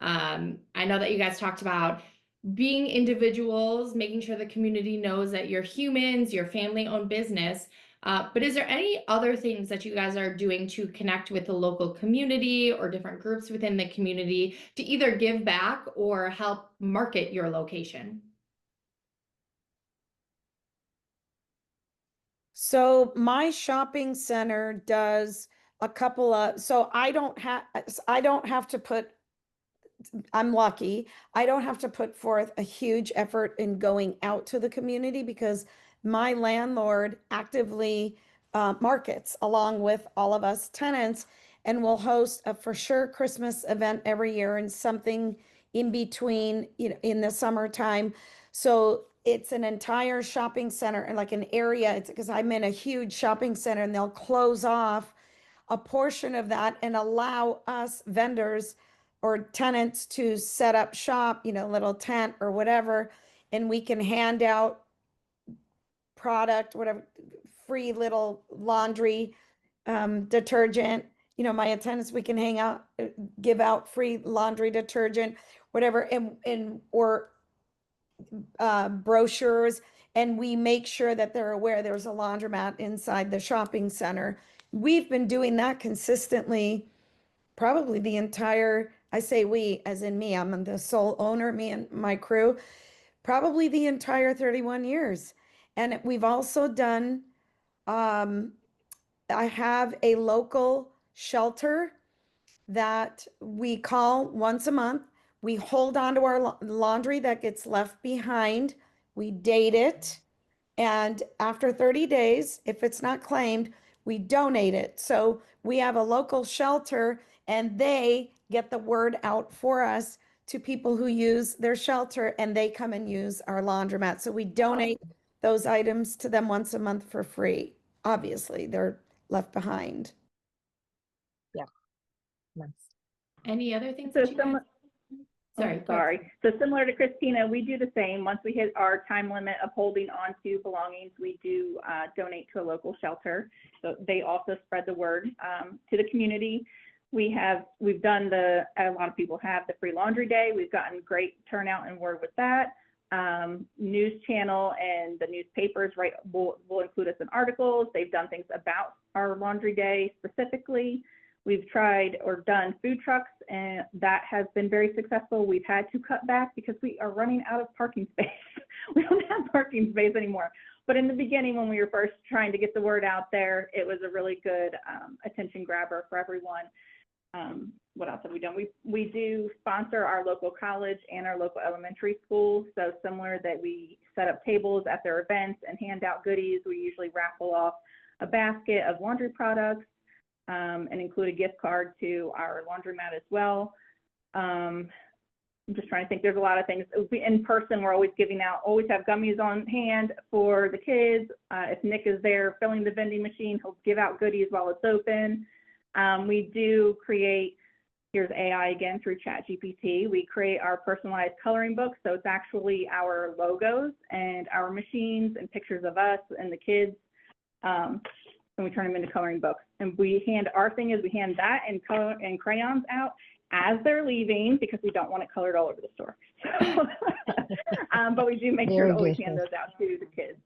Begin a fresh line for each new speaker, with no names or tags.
I know that you guys talked about being individuals, making sure the community knows that you're humans, you're family-owned business. But is there any other things that you guys are doing to connect with the local community or different groups within the community to either give back or help market your location?
So my shopping center does a couple of, so I don't have to put, I'm lucky. I don't have to put forth a huge effort in going out to the community because my landlord actively markets along with all of us tenants and will host a for sure Christmas event every year and something in between, in the summertime. So it's an entire shopping center and like an area. It's because I'm in a huge shopping center and they'll close off a portion of that and allow us vendors or tenants to set up shop, little tent or whatever, and we can hand out product, whatever, free little laundry, detergent. My attendants, we can hang out, give out free laundry detergent, whatever, and or brochures, and we make sure that they're aware there's a laundromat inside the shopping center. We've been doing that consistently, probably the entire, I say we, as in me, I'm the sole owner, me and my crew, probably the entire 31 years. And we've also done, I have a local shelter that we call once a month. We hold on to our laundry that gets left behind. We date it. And after 30 days, if it's not claimed, we donate it. So we have a local shelter and they get the word out for us to people who use their shelter and they come and use our laundromat. So we donate those items to them once a month for free. Obviously, they're left behind.
Yeah. Nice.
Any other things
So
that you guys? Sorry.
Sorry. So similar to Christina, we do the same. Once we hit our time limit of holding on to belongings, we do donate to a local shelter. So they also spread the word to the community. We've done a lot of people have the free laundry day. We've gotten great turnout and word with that. News channel and the newspapers, right, will include us in articles. They've done things about our laundry day specifically. We've tried or done food trucks, and that has been very successful. We've had to cut back because we are running out of parking space. We don't have parking space anymore. But in the beginning, when we were first trying to get the word out there, it was a really good attention grabber for everyone. What else have we done? We do sponsor our local college and our local elementary school. So similar that we set up tables at their events and hand out goodies. We usually raffle off a basket of laundry products. And include a gift card to our laundromat as well. I'm just trying to think, there's a lot of things. In person, we're always always have gummies on hand for the kids. If Nick is there filling the vending machine, he'll give out goodies while it's open. We do create, here's AI again through ChatGPT, we create our personalized coloring books. So it's actually our logos and our machines and pictures of us and the kids. And we turn them into coloring books. And our thing is we hand that and color and crayons out as they're leaving because we don't want it colored all over the store. So, but we do make sure to always hand those out to the kids.